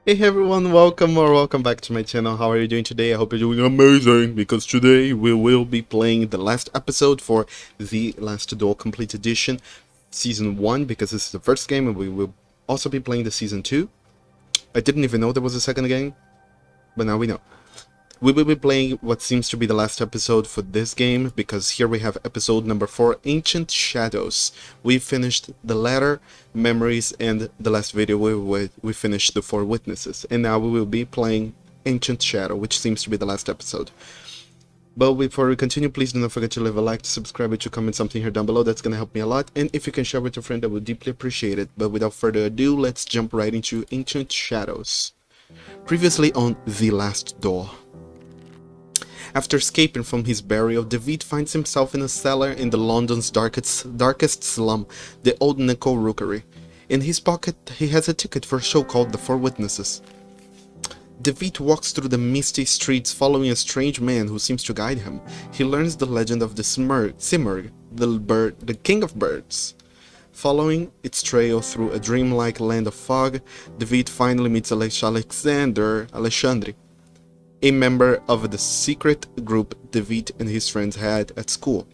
Hey everyone, welcome back to my channel. How are you doing today? I hope you're doing amazing, because today we will be playing the last episode for The Last Duel Complete Edition Season 1, because this is the first game, and we will also be playing the Season 2. I didn't even know there was a second game, but now we know. We will be playing what seems to be the last episode for this game, because here we have episode number 4, Ancient Shadows. We finished the letter, memories, and the last video we finished the 4 witnesses. And now we will be playing Ancient Shadow, which seems to be the last episode. But before we continue, please do not forget to leave a like, to subscribe, and to comment something here down below. That's going to help me a lot. And if you can share with your friend, I would deeply appreciate it. But without further ado, let's jump right into Ancient Shadows. Previously on The Last Duel. After escaping from his burial, David finds himself in a cellar in the London's darkest slum, the Old Nickel Rookery. In his pocket, he has a ticket for a show called The Four Witnesses. David walks through the misty streets following a strange man who seems to guide him. He learns the legend of the Simurgh, the king of birds. Following its trail through a dreamlike land of fog, David finally meets Alexandre, a member of the secret group David and his friends had at school.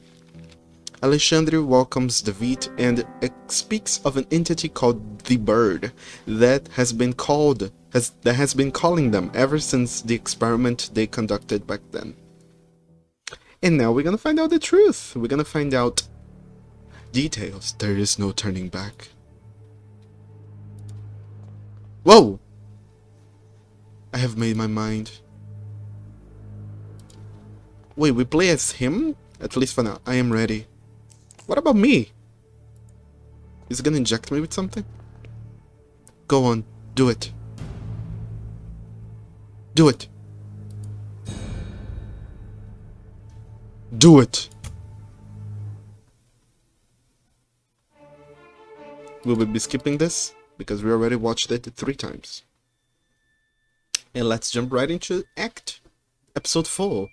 Alexandre welcomes David and speaks of an entity called the Bird that has been calling them ever since the experiment they conducted back then. And now we're gonna find out the truth. We're gonna find out details. There is no turning back. Whoa! I have made my mind. Wait, we play as him? At least for now. I am ready. What about me? Is it gonna inject me with something? Go on. Do it. Do it. Do it. We will be skipping this because we already watched it 3 times. And let's jump right into episode 4.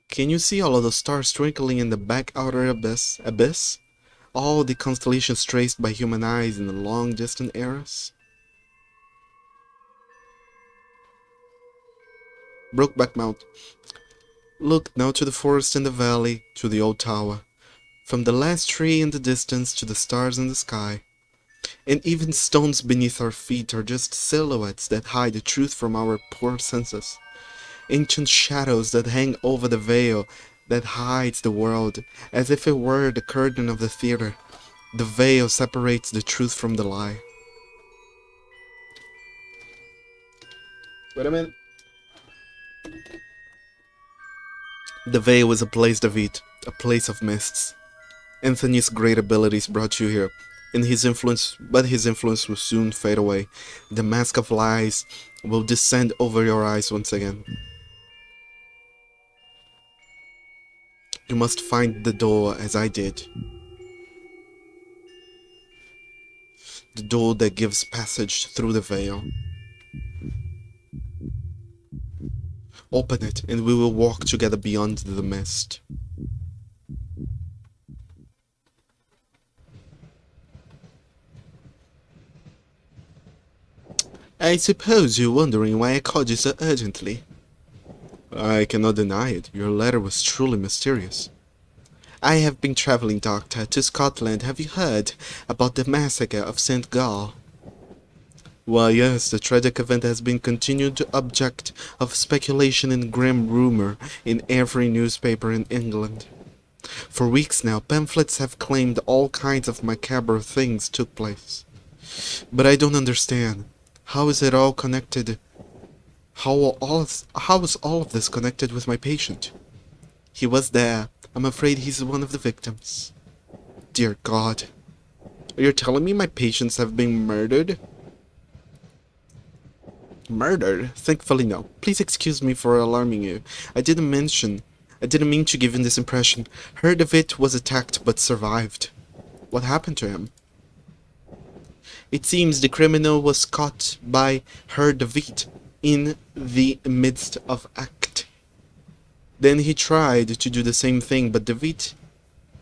Can you see all of the stars twinkling in the back outer abyss? All the constellations traced by human eyes in the long distant eras? Brokeback Mountain. Look now to the forest in the valley, to the old tower. From the last tree in the distance to the stars in the sky. And even stones beneath our feet are just silhouettes that hide the truth from our poor senses. Ancient shadows that hang over the veil that hides the world, as if it were the curtain of the theater. The veil separates the truth from the lie. Wait a minute. The veil is a place, David, a place of mists. Anthony's great abilities brought you here, but his influence will soon fade away. The mask of lies will descend over your eyes once again. You must find the door as I did. The door that gives passage through the veil. Open it, and we will walk together beyond the mist. I suppose you're wondering why I called you so urgently. I cannot deny it. Your letter was truly mysterious. I have been traveling, Doctor, to Scotland. Have you heard about the massacre of St. Gall? Why, yes, the tragic event has been continued object of speculation and grim rumor in every newspaper in England. For weeks now, pamphlets have claimed all kinds of macabre things took place. But I don't understand. How is it all connected? How is all of this connected with my patient? He was there. I'm afraid he's one of the victims. Dear God. Are you telling me my patients have been murdered? Murdered? Thankfully no. Please excuse me for alarming you. I didn't mean to give you this impression. Herr David was attacked but survived. What happened to him? It seems the criminal was caught by Herr David in the midst of act. Then he tried to do the same thing, but David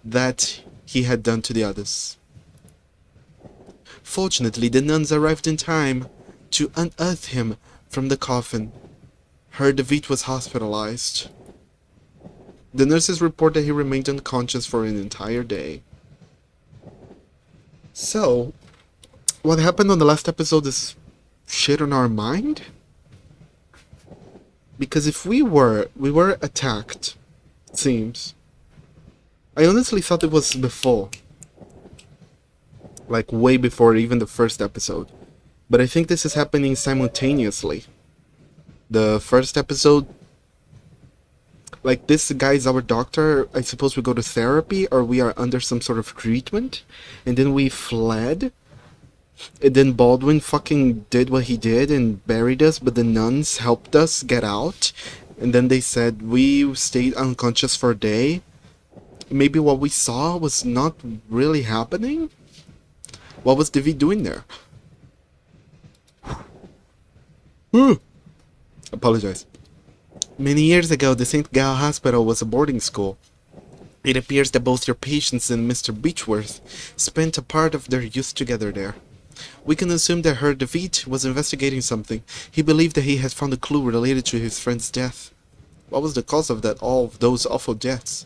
that he had done to the others. Fortunately, the nuns arrived in time to unearth him from the coffin. Herr de Witt was hospitalized. The nurses report that he remained unconscious for an entire day. So, what happened on the last episode is shit on our mind? Because if we were attacked, it seems. I honestly thought it was before. Like way before even the first episode. But I think this is happening simultaneously. The first episode, like this guy is our doctor, I suppose we go to therapy or we are under some sort of treatment. And then we fled. And then Baldwin fucking did what he did and buried us, but the nuns helped us get out. And then they said we stayed unconscious for a day. Maybe what we saw was not really happening? What was Devi doing there? Apologize. Many years ago, the St. Gal Hospital was a boarding school. It appears that both your patients and Mr. Beechworth spent a part of their youth together there. We can assume that Herr de Witt was investigating something. He believed that he had found a clue related to his friend's death. What was the cause of all of those awful deaths?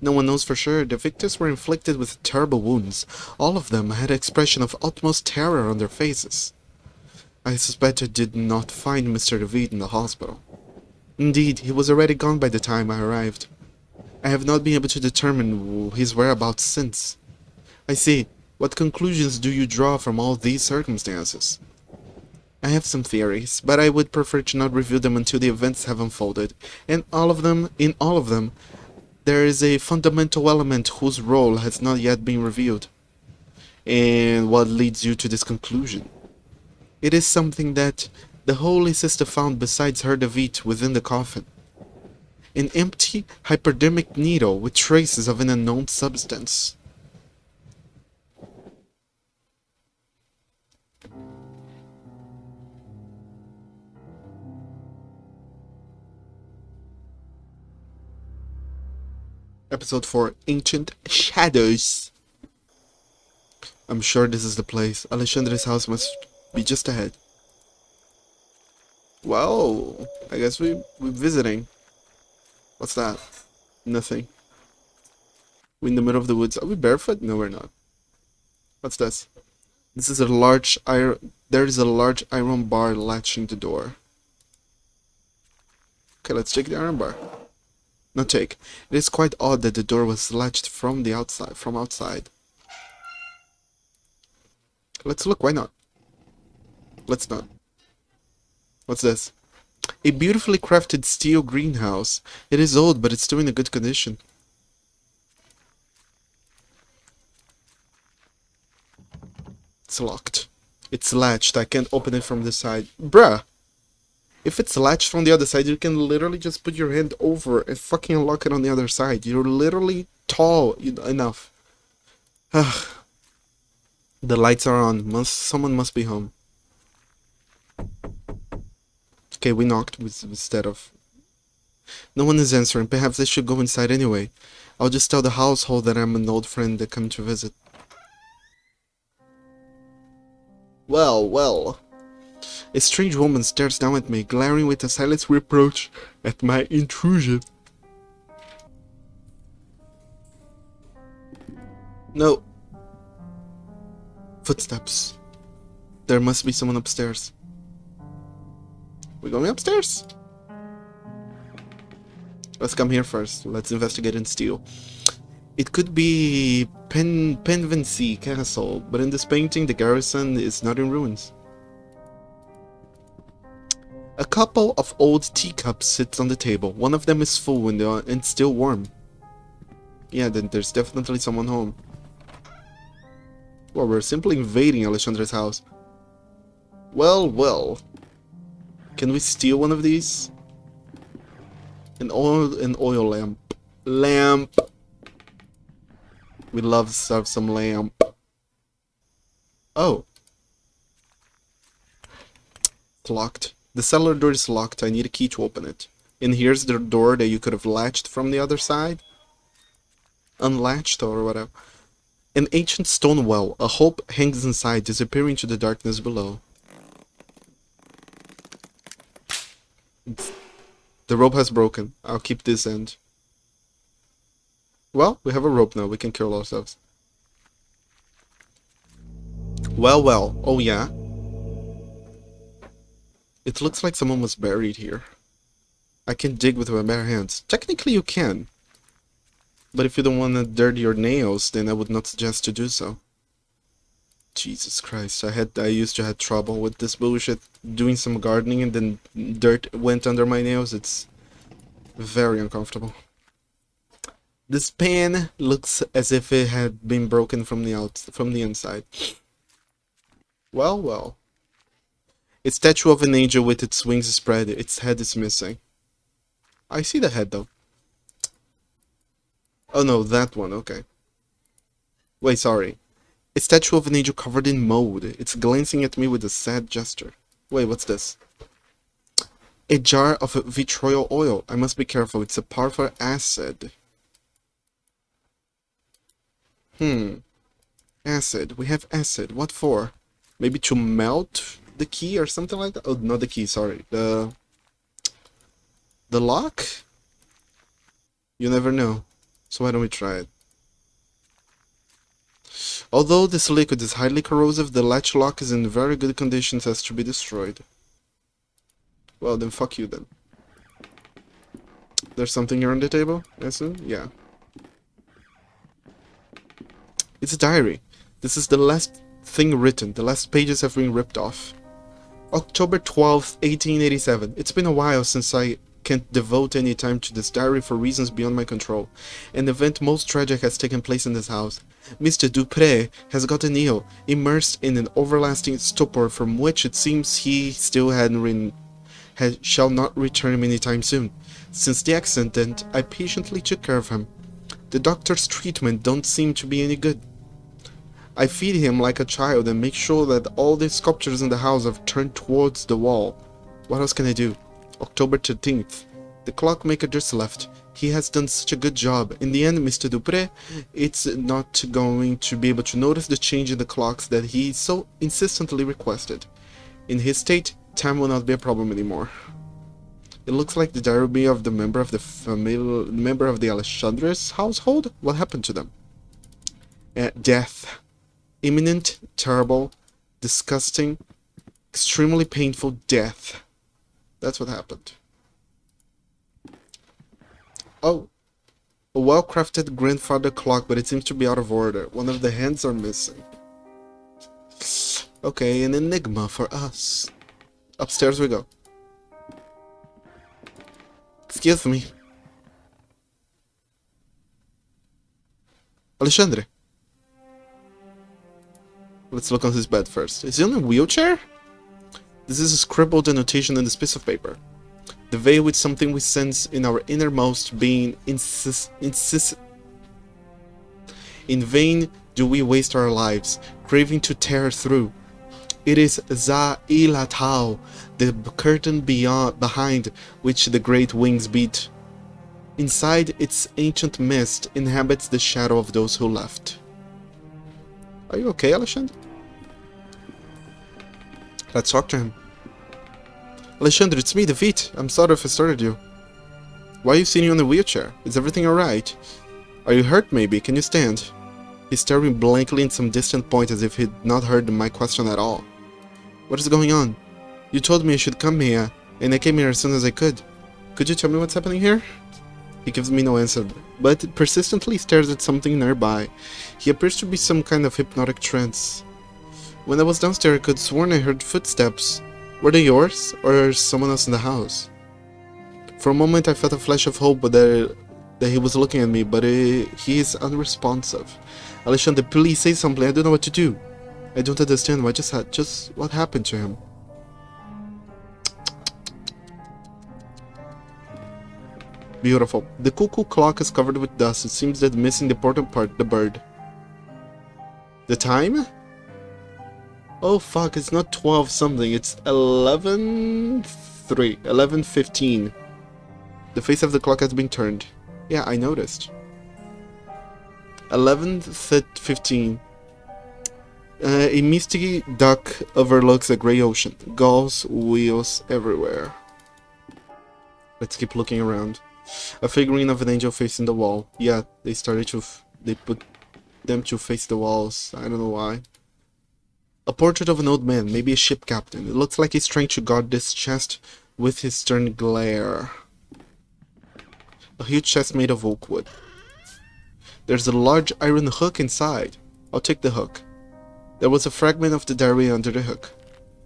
No one knows for sure. The victims were inflicted with terrible wounds. All of them had an expression of utmost terror on their faces. I suspect I did not find Mr. de Witt in the hospital. Indeed, he was already gone by the time I arrived. I have not been able to determine his whereabouts since. I see. What conclusions do you draw from all these circumstances? I have some theories, but I would prefer to not reveal them until the events have unfolded. In all of them, there is a fundamental element whose role has not yet been revealed. And what leads you to this conclusion? It is something that the Holy Sister found besides Herr de Witt within the coffin. An empty, hypodermic needle with traces of an unknown substance. Episode 4, Ancient Shadows. I'm sure this is the place. Alexandra's house must be just ahead. Whoa, I guess we're visiting. What's that? Nothing. We're in the middle of the woods. Are we barefoot? No, we're not. What's this? This is a large iron... There is a large iron bar latching the door. Okay, let's take the iron bar. No take. It is quite odd that the door was latched from the outside. Let's look, why not? Let's not. What's this? A beautifully crafted steel greenhouse. It is old, but it's still in a good condition. It's locked. It's latched. I can't open it from this side. Bruh! If it's latched from the other side, you can literally just put your hand over and fucking unlock it on the other side. You're literally tall enough. The lights are on. Someone must be home. Okay, we knocked instead of... No one is answering. Perhaps I should go inside anyway. I'll just tell the household that I'm an old friend that come to visit. Well. A strange woman stares down at me, glaring with a silent reproach at my intrusion. No. Footsteps. There must be someone upstairs. We're going upstairs? Let's come here first. Let's investigate and steal. It could be Penvency Castle, but in this painting the garrison is not in ruins. A couple of old teacups sits on the table. One of them is full and still warm. Yeah, then there's definitely someone home. Well, we're simply invading Alexandra's house. Well. Can we steal one of these? An oil lamp. We love to have some lamp. Oh. It's locked. The cellar door is locked. I need a key to open it. And here's the door that you could have latched from the other side. Unlatched or whatever. An ancient stone well. A hope hangs inside, disappearing to the darkness below. The rope has broken. I'll keep this end. Well, we have a rope now. We can kill ourselves. Well, well. Oh, yeah. It looks like someone was buried here. I can dig with my bare hands. Technically, you can. But if you don't want to dirty your nails, then I would not suggest to do so. Jesus Christ, I used to have trouble with this bullshit. Doing some gardening and then dirt went under my nails. It's very uncomfortable. This pan looks as if it had been broken from the inside. Well, well. A statue of an angel with its wings spread. Its head is missing. I see the head though. Oh no, that one, okay. Wait, sorry. A statue of an angel covered in mold. It's glancing at me with a sad gesture. Wait, what's this? A jar of vitriol oil. I must be careful, it's a powerful acid. Acid. We have acid. What for? Maybe to melt the key or something like that? Oh, not the key, sorry. The lock? You never know. So why don't we try it? Although this liquid is highly corrosive, the latch lock is in very good conditions as to be destroyed. Well, then fuck you then. There's something here on the table, I assume? Yeah. It's a diary. This is the last thing written. The last pages have been ripped off. October 12th, 1887. It's been a while since I can't devote any time to this diary for reasons beyond my control. An event most tragic has taken place in this house. Mr. Dupré has gotten ill, immersed in an everlasting stupor from which it seems he still shall not return anytime soon. Since the accident, I patiently took care of him. The doctor's treatment don't seem to be any good. I feed him like a child and make sure that all the sculptures in the house are turned towards the wall. What else can I do? October 13th. The clockmaker just left. He has done such a good job. In the end, Mr. Dupré, it's not going to be able to notice the change in the clocks that he so insistently requested. In his state, time will not be a problem anymore. It looks like the diary of the member of the Alexandres household. What happened to them? Death. Imminent, terrible, disgusting, extremely painful death. That's what happened. Oh, a well-crafted grandfather clock, but it seems to be out of order. One of the hands are missing. Okay, an enigma for us. Upstairs we go. Excuse me. Alexandre. Let's look on his bed first. Is he on a wheelchair? This is a scribbled annotation on this piece of paper. The veil with something we sense in our innermost being In vain do we waste our lives, craving to tear through. It is Za-ilatau, the curtain behind which the great wings beat. Inside its ancient mist inhabits the shadow of those who left. Are you okay, Alexandre? Let's talk to him. Alexandre, it's me, David. I'm sorry if I started you. Why are you sitting on a wheelchair? Is everything alright? Are you hurt maybe? Can you stand? He's staring blankly in some distant point as if he'd not heard my question at all. What is going on? You told me I should come here, and I came here as soon as I could. Could you tell me what's happening here? He gives me no answer, but persistently stares at something nearby. He appears to be some kind of hypnotic trance. When I was downstairs, I could sworn I heard footsteps. Were they yours, or someone else in the house? For a moment I felt a flash of hope that he was looking at me, but he is unresponsive. Alexandre, please say something, I don't know what to do. I don't understand, what happened to him? Beautiful. The cuckoo clock is covered with dust. It seems that missing the important part, the bird. The time? Oh fuck, it's not 12 something, it's 11:15. The face of the clock has been turned. Yeah, I noticed. 11:15. A misty dock overlooks a gray ocean. Gulls, wheels everywhere. Let's keep looking around. A figurine of an angel facing the wall. Yeah, they put them to face the walls. I don't know why. A portrait of an old man, maybe a ship captain. It looks like he's trying to guard this chest with his stern glare. A huge chest made of oak wood. There's a large iron hook inside. I'll take the hook. There was a fragment of the diary under the hook.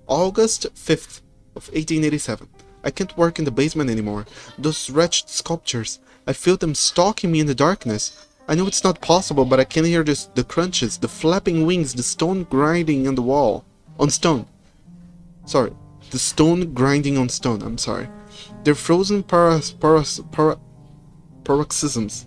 August 5th of 1887. I can't work in the basement anymore. Those wretched sculptures. I feel them stalking me in the darkness. I know it's not possible, but I can hear the crunches, the flapping wings, the stone grinding on the wall. On stone. Sorry. The stone grinding on stone. I'm sorry. They're frozen paroxysms.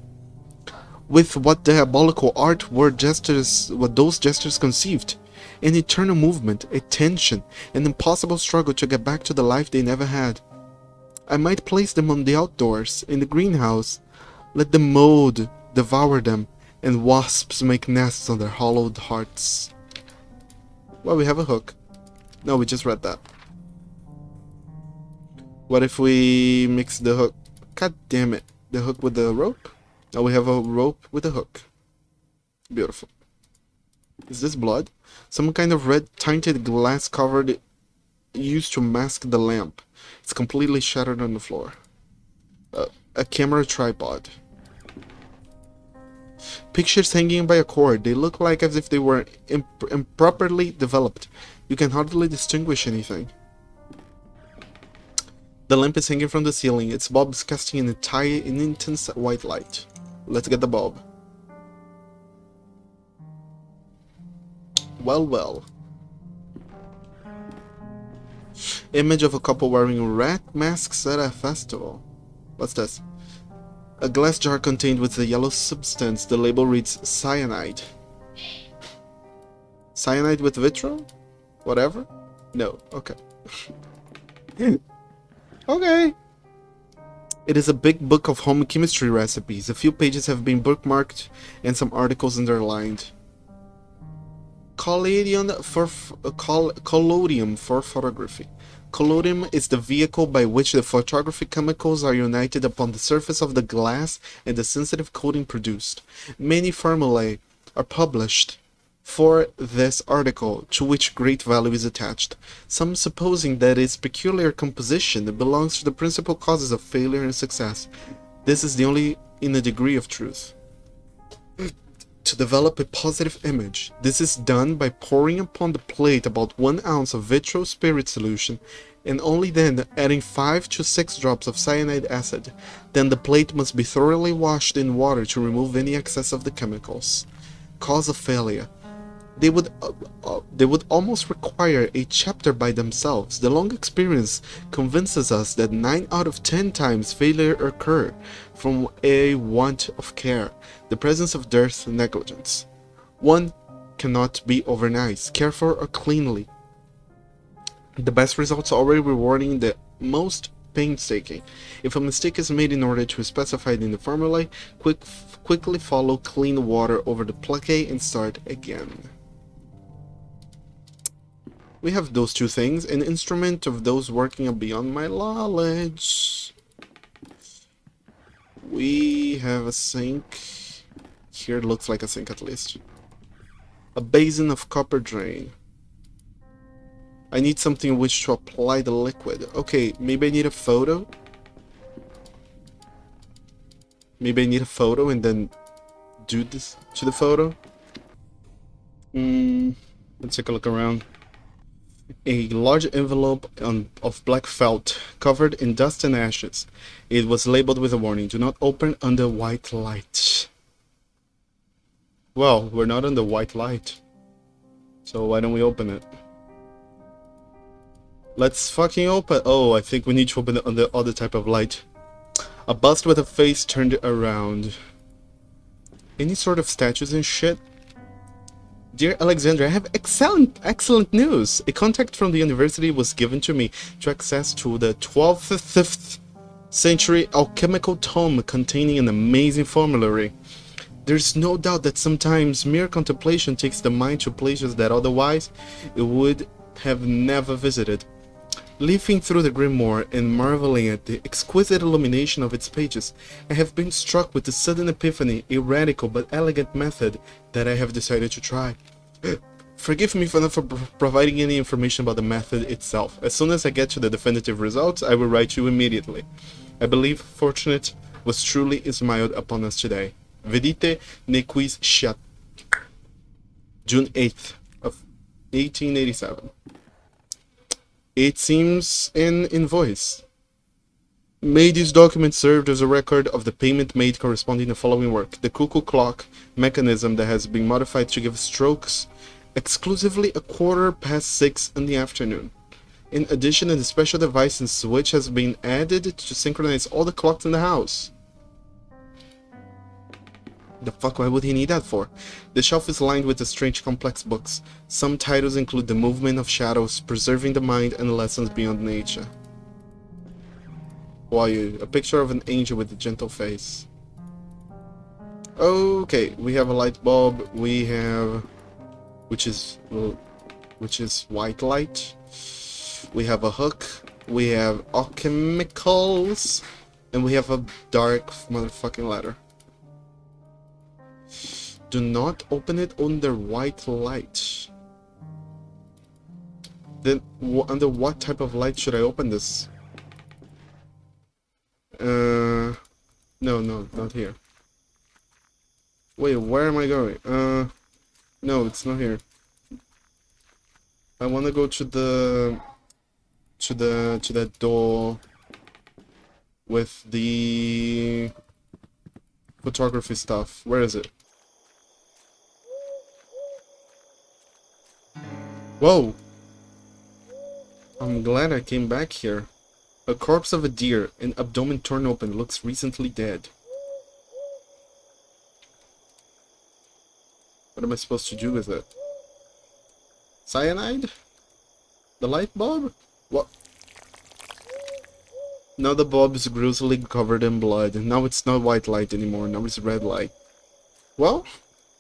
With what diabolical art were those gestures conceived? An eternal movement, a tension, an impossible struggle to get back to the life they never had. I might place them on the outdoors, in the greenhouse. Let the mold devour them, and wasps make nests on their hollowed hearts. Well, we have a hook. No, we just read that. What if we mix the hook? God damn it. The hook with the rope? Now we have a rope with a hook. Beautiful. Is this blood? Some kind of red tinted glass covered used to mask the lamp. It's completely shattered on the floor. A camera tripod. Pictures hanging by a cord. They look like as if they were improperly developed. You can hardly distinguish anything. The lamp is hanging from the ceiling. Its bulb is casting an intense white light. Let's get the bulb. Well. Image of a couple wearing rat masks at a festival. What's this? A glass jar contained with a yellow substance. The label reads cyanide. Cyanide with vitriol? Whatever? No. Okay. Okay. It is a big book of home chemistry recipes. A few pages have been bookmarked and some articles underlined. Collodium for photography. Collodium is the vehicle by which the photography chemicals are united upon the surface of the glass and the sensitive coating produced. Many formulae are published for this article, to which great value is attached, some supposing that its peculiar composition belongs to the principal causes of failure and success. This is the only in a degree of truth. To develop a positive image, this is done by pouring upon the plate about 1 ounce of vitriol spirit solution, and only then adding 5 to 6 drops of cyanide acid. Then the plate must be thoroughly washed in water to remove any excess of the chemicals. Cause of failure. They would almost require a chapter by themselves. The long experience convinces us that 9 out of 10 times failure occur from a want of care, the presence of dirt, negligence. One cannot be overnice, careful, or cleanly. The best results are already rewarding the most painstaking. If a mistake is made in order to specify it in the formulae, quickly follow clean water over the plaqué and start again. We have those two things, an instrument of those working beyond my knowledge. We have a sink. Here it looks like a sink at least. A basin of copper drain. I need something in which to apply the liquid. Okay, maybe I need a photo. Maybe I need a photo and then do this to the photo. Let's take a look around. A large envelope of black felt covered in dust and ashes. It was labeled with a warning: do not open under white light. Well, we're not under white light, so why don't we open it? Let's fucking open. Oh, I think we need to open it under other type of light. A bust with a face turned around. Any sort of statues and shit? Dear Alexandra, I have excellent news. A contact from the university was given to me to access to the 12th century alchemical tome containing an amazing formulary. There's no doubt that sometimes mere contemplation takes the mind to places that otherwise it would have never visited. Leafing through the grimoire and marveling at the exquisite illumination of its pages, I have been struck with the sudden epiphany, a radical but elegant method that I have decided to try. Forgive me for not providing any information about the method itself. As soon as I get to the definitive results, I will write you immediately. I believe fortunate was truly smiled upon us today. Vedite ne quis shat. June 8th of 1887. It seems an invoice. May this document serve as a record of the payment made corresponding to the following work. The cuckoo clock mechanism that has been modified to give strokes exclusively 6:15 in the afternoon. In addition, a special device and switch has been added to synchronize all the clocks in the house. The fuck, why would he need that for? The shelf is lined with strange complex books. Some titles include The Movement of Shadows, Preserving the Mind, and Lessons Beyond Nature. Why you? A picture of an angel with a gentle face. Okay, we have a light bulb, we have... which is white light. We have a hook, we have alchemicals, and we have a dark motherfucking letter. Do not open it under white light. Then under what type of light should I open this? No, not here. Wait, where am I going? No, it's not here. I want to go to that door with the photography stuff. Where is it? Whoa! I'm glad I came back here. A corpse of a deer, an abdomen torn open, looks recently dead. What am I supposed to do with it? Cyanide? The light bulb? What? Now the bulb is grossly covered in blood. Now it's not white light anymore. Now it's red light. Well,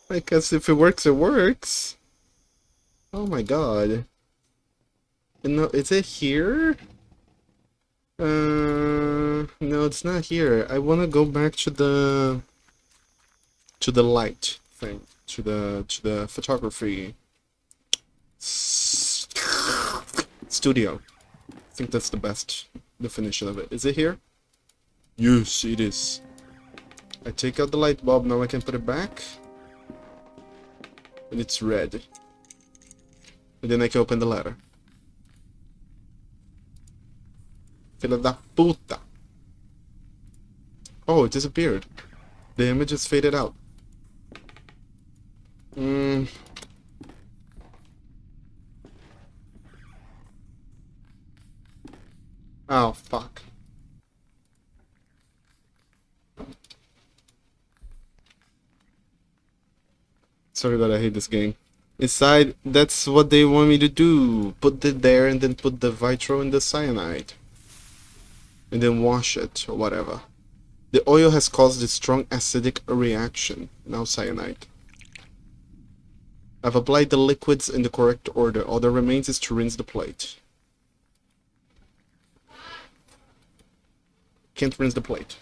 I guess if it works, it works. Oh my god. No, is it here? No, it's not here. I want to go back to the light thing, to the photography studio. I think that's the best definition of it. Is it here? Yes, it is. I take out the light bulb. Now I can put it back, and it's red. And then I can open the letter. Filha da puta. Oh, it disappeared. The image is faded out. Oh, fuck. Sorry, but I hate this game. Inside, that's what they want me to do. Put it there and then put the vitro in the cyanide. And then wash it, or whatever. The oil has caused a strong acidic reaction. Now cyanide. I've applied the liquids in the correct order. All that remains is to rinse the plate. Can't rinse the plate.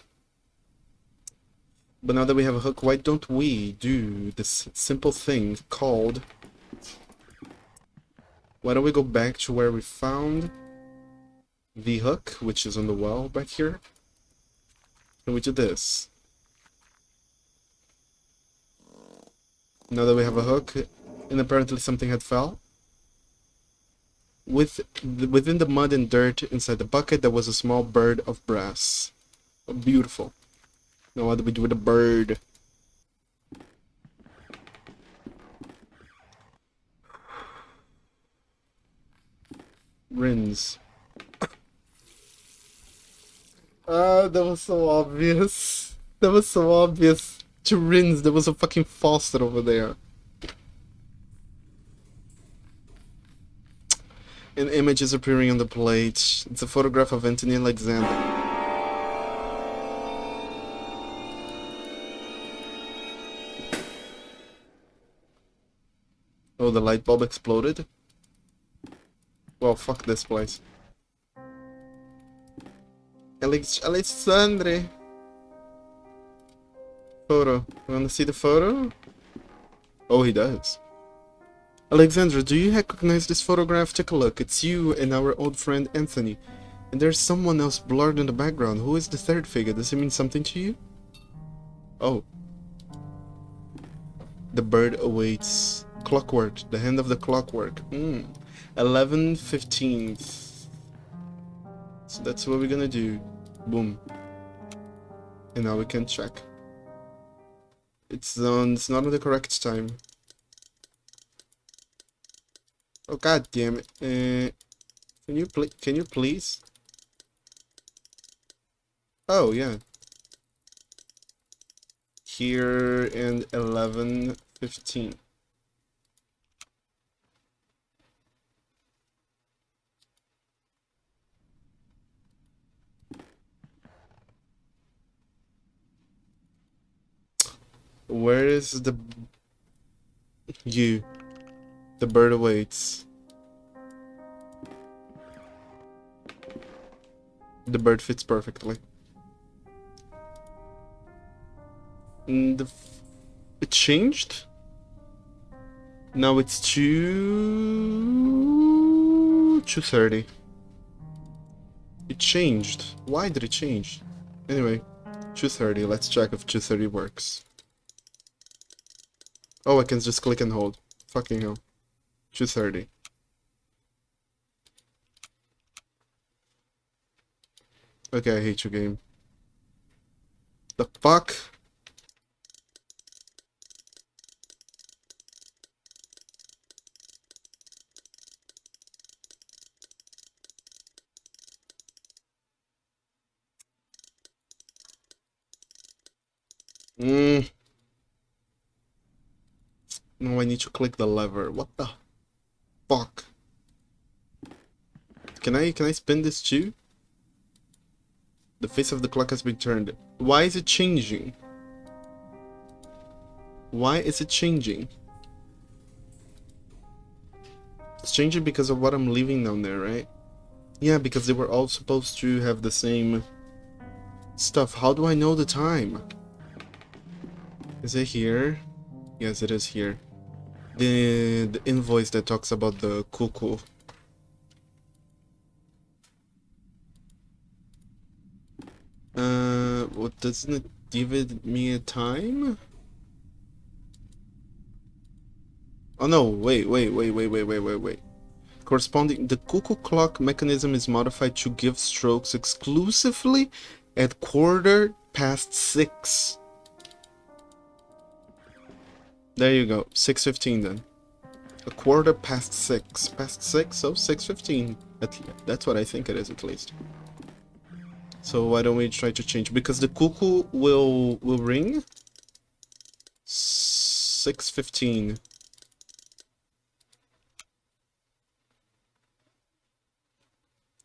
But now that we have a hook, why don't we do this simple thing called... Why don't we go back to where we found the hook, which is on the wall back here. And we do this. Now that we have a hook, and apparently something had fell. Within the mud and dirt inside the bucket, there was a small bird of brass. Oh, beautiful. Now what do we do with the bird? Rinse. Ah, that was so obvious. That was so obvious. To rinse, there was a fucking faucet over there. An image is appearing on the plate. It's a photograph of Anthony Alexander. Oh, the light bulb exploded? Well, fuck this place. Alexandre! Photo. You wanna see the photo? Oh, he does. Alexandra, do you recognize this photograph? Take a look. It's you and our old friend Anthony. And there's someone else blurred in the background. Who is the third figure? Does it mean something to you? Oh. The bird awaits. Clockwork. The hand of the clockwork. 11:15. So that's what we're gonna do. Boom. And now we can check. It's not on the correct time. Oh, god damn it. Can you please? Oh, yeah. Here and 11:15. Where is the... You. The bird awaits. The bird fits perfectly. It changed? Now it's 2:30. It changed. Why did it change? Anyway, 2:30. Let's check if 2:30 works. Oh, I can just click and hold. Fucking hell. 2:30. Okay, I hate your game. The fuck? No, I need to click the lever. What the fuck? Can I spin this too? The face of the clock has been turned. Why is it changing? Why is it changing? It's changing because of what I'm leaving down there, right? Yeah, because they were all supposed to have the same stuff. How do I know the time? Is it here? Yes, it is here. The invoice that talks about the cuckoo. What, doesn't it give me a time? Oh no, wait. Corresponding, the cuckoo clock mechanism is modified to give strokes exclusively at 6:15. There you go, 6:15 then. 6:15. Past 6, so 6:15. That's what I think it is, at least. So why don't we try to change? Because the cuckoo will ring 6:15.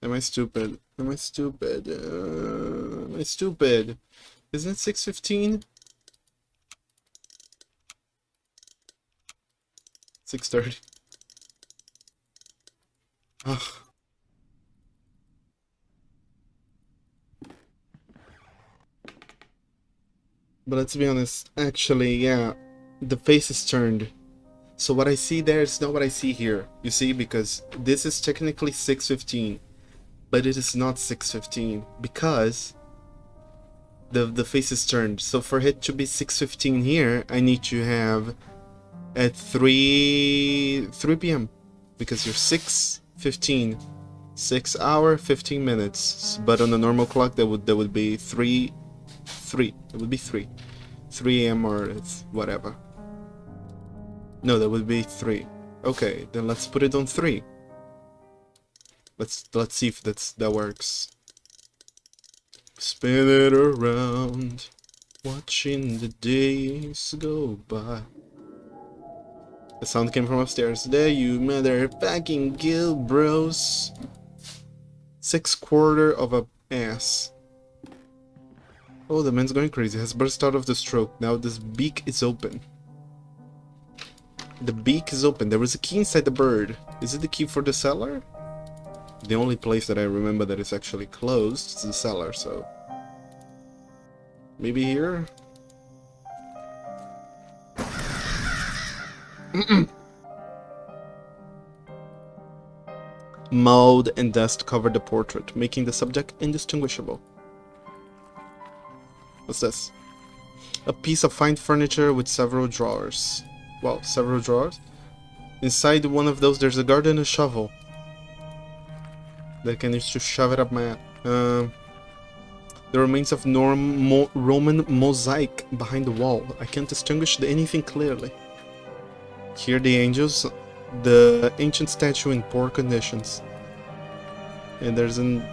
Am I stupid? Am I stupid? Am I stupid? Isn't it 6:15? 6:30. Ugh. But let's be honest, actually, yeah, the face is turned. So what I see there is not what I see here. You see, because this is technically 6:15, but it is not 6:15 because the face is turned. So for it to be 6:15 here, I need to have at 3 p.m. because you're 6:15, 6 hour 15 minutes. But on a normal clock, that would be 3. It would be 3 a.m. or whatever. No, that would be 3. Okay, then let's put it on 3. Let's see if that works. Spin it around, watching the days go by. The sound came from upstairs. There you motherfucking go, bros. 6/4 of a ass. Oh, the man's going crazy. Has burst out of the stroke. Now this beak is open. The beak is open. There was a key inside the bird. Is it the key for the cellar? The only place that I remember that is actually closed is the cellar, so... maybe here? Mold and dust covered the portrait, making the subject indistinguishable. What's this? A piece of fine furniture with several drawers. Well, several drawers? Inside one of those there's a garden and a shovel. That I can use to shove it up my ass. The remains of Roman mosaic behind the wall. I can't distinguish anything clearly. Here the angels, the ancient statue in poor conditions. And there's an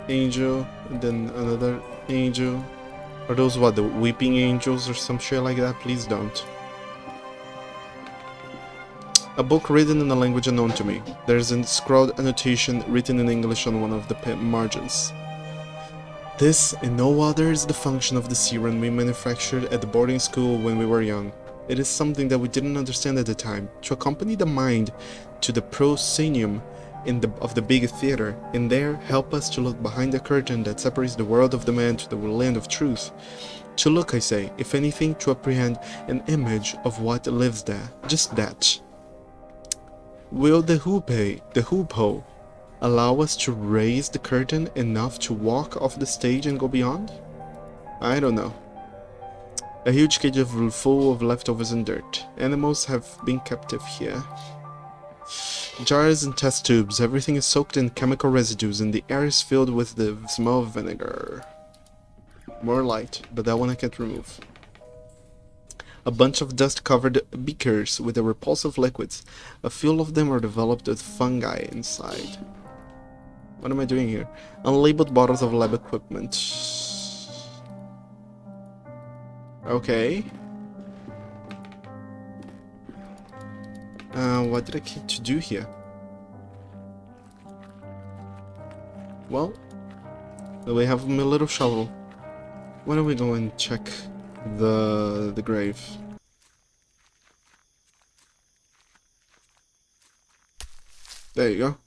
angel, and then another angel. Are those what, the weeping angels or some shit like that? Please don't. A book written in a language unknown to me. There's a scrawled annotation written in English on one of the margins. This and no other is the function of the serum we manufactured at the boarding school when we were young. It is something that we didn't understand at the time, to accompany the mind to the proscenium of the big theater, and there help us to look behind the curtain that separates the world of the man to the land of truth. To look, I say, if anything, to apprehend an image of what lives there. Just that. Will the hoopoe allow us to raise the curtain enough to walk off the stage and go beyond? I don't know. A huge cage full of leftovers and dirt. Animals have been captive here. Jars and test tubes. Everything is soaked in chemical residues and the air is filled with the smell of vinegar. More light, but that one I can't remove. A bunch of dust-covered beakers with the repulsive liquids. A few of them are developed with fungi inside. What am I doing here? Unlabeled bottles of lab equipment. Okay. What did I get to do here? Well, we have a little shovel. Why don't we go and check the grave? There you go.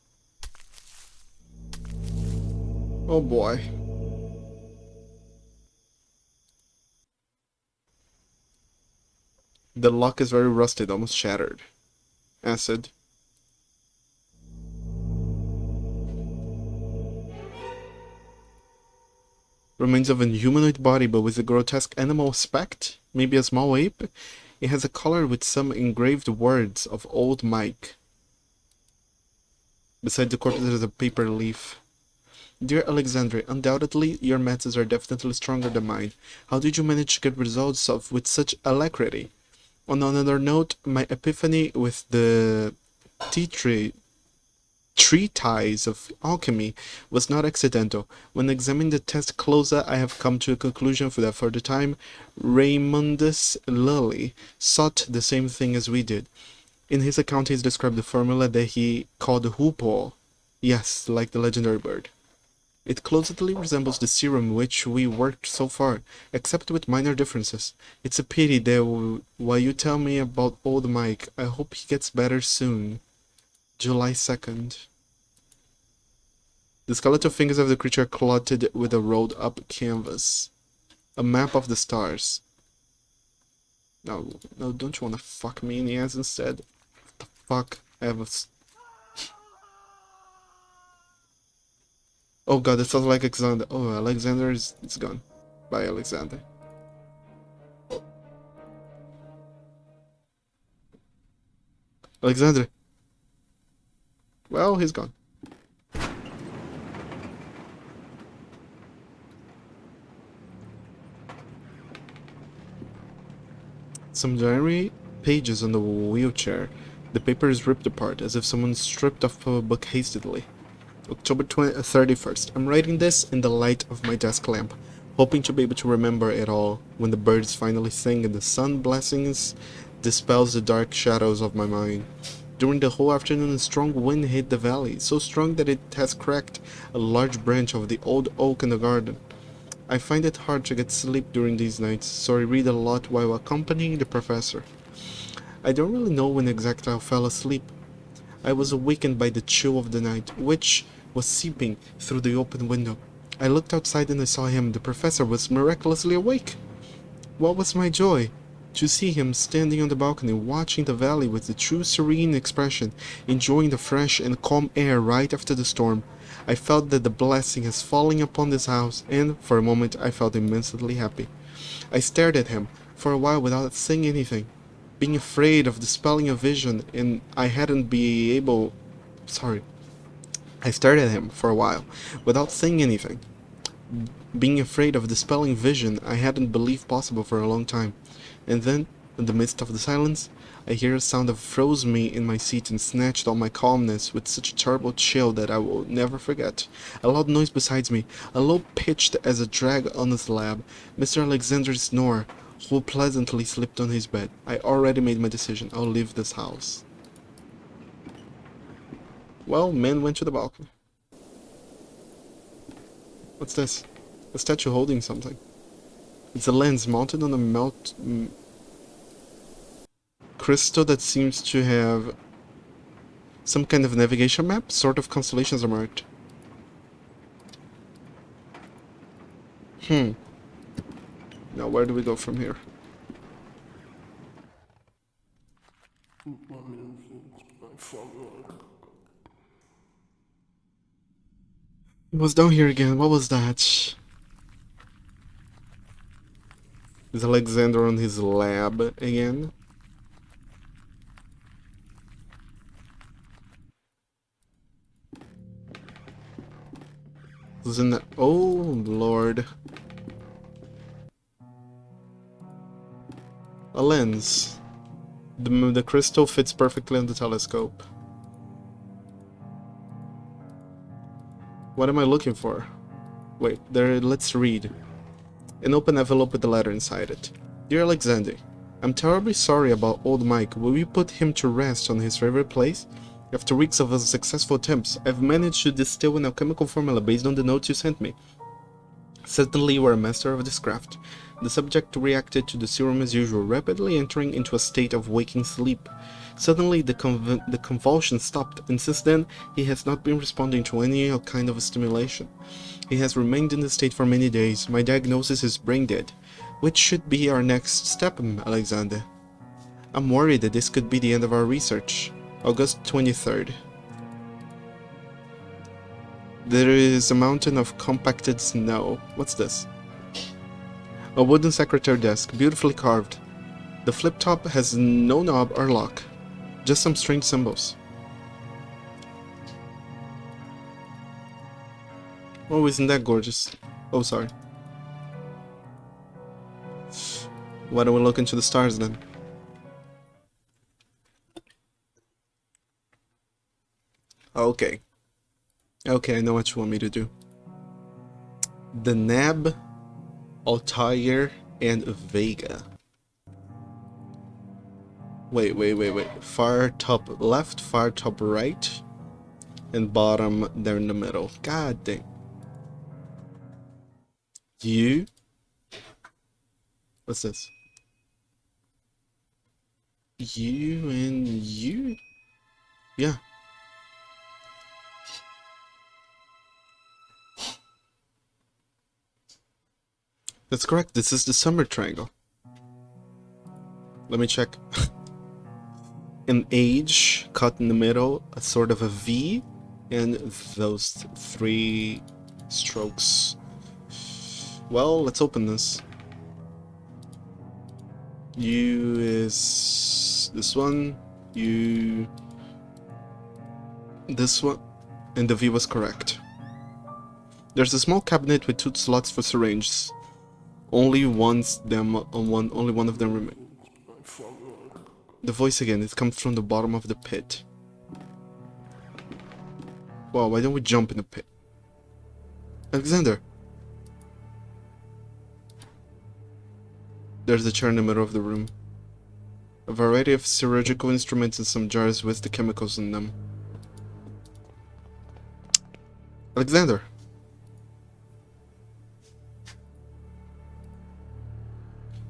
Oh boy. The lock is very rusted, almost shattered. Acid. Remains of a humanoid body but with a grotesque animal aspect, maybe a small ape. It has a collar with some engraved words of Old Mike. Beside the corpse there is a paper leaf. Dear Alexandre, undoubtedly your methods are definitely stronger than mine. How did you manage to get results with such alacrity? On another note, my epiphany with the treatise of alchemy was not accidental. When examining the test closer, I have come to a conclusion that for the time Raymondus Lully sought the same thing as we did. In his account, he has described the formula that he called hoopoe. Yes, like the legendary bird. It closely resembles the serum which we worked so far, except with minor differences. It's a pity that while you tell me about old Mike, I hope he gets better soon. July 2nd. The skeletal fingers of the creature clotted with a rolled up canvas. A map of the stars. No, don't you wanna fuck me in the ass instead? What the fuck? I have a... Oh god, it sounds like Alexander. Oh, Alexander is gone. Bye, Alexander. Alexander. Well, he's gone. Some diary pages on the wheelchair. The paper is ripped apart, as if someone stripped off a book hastily. October 31st. I'm writing this in the light of my desk lamp, hoping to be able to remember it all when the birds finally sing and the sun blessings dispels the dark shadows of my mind. During the whole afternoon, a strong wind hit the valley, so strong that it has cracked a large branch of the old oak in the garden. I find it hard to get sleep during these nights, so I read a lot while accompanying the professor. I don't really know when exactly I fell asleep. I was awakened by the chill of the night, which was seeping through the open window. I looked outside and I saw him. The professor was miraculously awake. What was my joy? To see him standing on the balcony, watching the valley with a true serene expression, enjoying the fresh and calm air right after the storm. I felt that the blessing is falling upon this house, and for a moment I felt immensely happy. I stared at him for a while without saying anything, being afraid of dispelling a vision, and I hadn't been able... Sorry. I stared at him for a while without saying anything, being afraid of dispelling vision I hadn't believed possible for a long time. And then, in the midst of the silence, I hear a sound that froze me in my seat and snatched all my calmness with such a terrible chill that I will never forget. A loud noise beside me, a low-pitched as a drag on a slab. Mr. Alexander snore, who pleasantly slept on his bed. I already made my decision. I'll leave this house. Well, man went to the balcony. What's this? A statue holding something. It's a lens mounted on a crystal that seems to have some kind of navigation map. Sort of constellations are marked. Now where do we go from here? It was down here again. What was that? Is Alexander on his lab again? Isn't that... Oh, Lord. A lens. The crystal fits perfectly on the telescope. What am I looking for? Wait, there, let's read. An open envelope with a letter inside it. Dear Alexander, I'm terribly sorry about old Mike. Will you put him to rest on his favorite place? After weeks of unsuccessful attempts, I've managed to distill an alchemical formula based on the notes you sent me. Certainly you are a master of this craft. The subject reacted to the serum as usual, rapidly entering into a state of waking sleep. Suddenly the convulsion stopped, and since then he has not been responding to any kind of stimulation. He has remained in this state for many days. My diagnosis is brain dead. Which should be our next step, Alexander? I'm worried that this could be the end of our research. August 23rd. There is a mountain of compacted snow. What's this? A wooden secretary desk, beautifully carved. The flip top has no knob or lock, just some strange symbols. Oh, isn't that gorgeous? Oh, sorry. Why don't we look into the stars then? Okay. Okay, I know what you want me to do. Deneb, Altair, and Vega. Wait. Far top left, far top right, and bottom there in the middle. God dang. You? What's this? You and you? Yeah. That's correct. This is the summer triangle. Let me check. An H cut in the middle, a sort of a V, and those three strokes. Well, let's open this. U is this one, U this one, and the V was correct. There's a small cabinet with 2 slots for syringes. Only one of them remains. The voice again, it comes from the bottom of the pit. Wow, why don't we jump in the pit? Alexander! There's a chair in the middle of the room. A variety of surgical instruments and some jars with the chemicals in them. Alexander!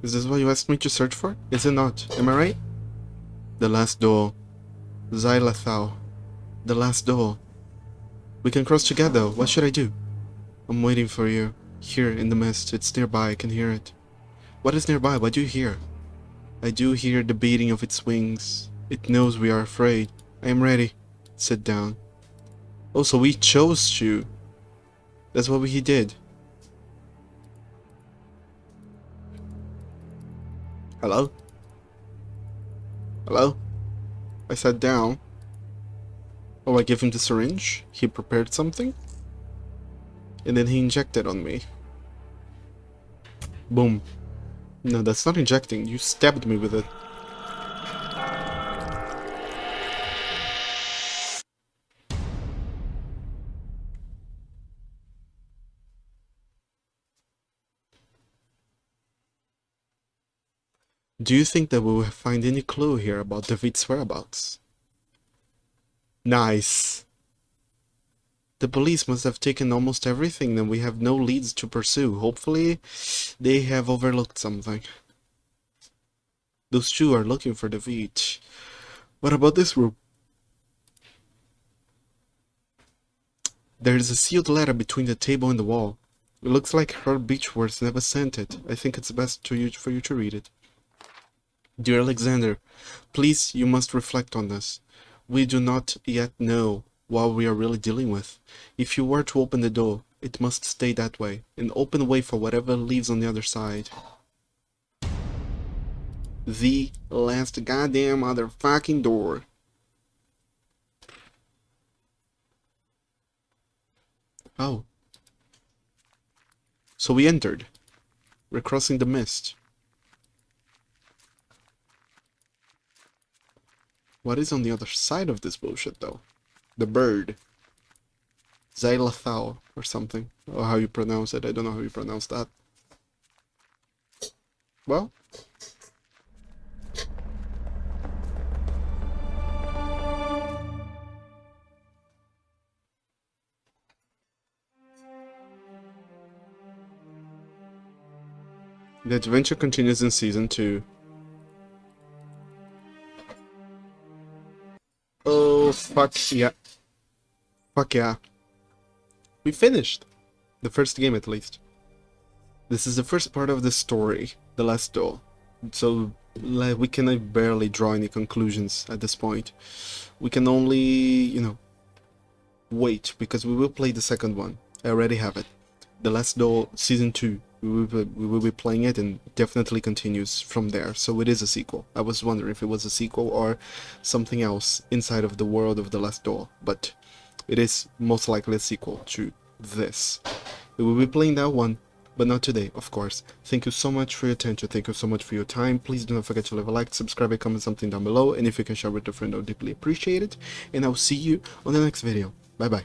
Is this what you asked me to search for? Is it not? Am I right? The last door. Xylothal. The last door. We can cross together. What should I do? I'm waiting for you. Here, in the mist. It's nearby. I can hear it. What is nearby? What do you hear? I do hear the beating of its wings. It knows we are afraid. I am ready. Sit down. Oh, so we chose you. That's what he did. Hello? Hello? I sat down. Oh, I gave him the syringe. He prepared something. And then he injected on me. Boom. No, that's not injecting. You stabbed me with it. Do you think that we will find any clue here about David's whereabouts? Nice. The police must have taken almost everything, and we have no leads to pursue. Hopefully, they have overlooked something. Those two are looking for David. What about this room? There is a sealed letter between the table and the wall. It looks like Herb Beechworth never sent it. I think it's best for you to read it. Dear Alexander, please, you must reflect on this. We do not yet know what we are really dealing with. If you were to open the door, it must stay that way, an open way for whatever leaves on the other side. The last goddamn motherfucking door. Oh. So we entered. We're crossing the mist. What is on the other side of this bullshit, though? The bird. Xylothal or something. Or how you pronounce it. I don't know how you pronounce that. Well. The adventure continues in Season 2. Oh, fuck yeah. Fuck yeah. We finished! The first game, at least. This is the first part of the story, The Last Door. So, we can barely draw any conclusions at this point. We can only, you know, wait, because we will play the second one. I already have it. The Last Door Season 2. We will be playing it, and definitely continues from there. So it is a sequel. I was wondering if it was a sequel or something else inside of the world of The Last Door, but it is most likely a sequel to this. We will be playing that one, but not today, of course. Thank you so much for your attention. Thank you so much for your time. Please do not forget to leave a like, subscribe, and comment something down below. And if you can share with a friend, I would deeply appreciate it. And I'll see you on the next video. Bye bye.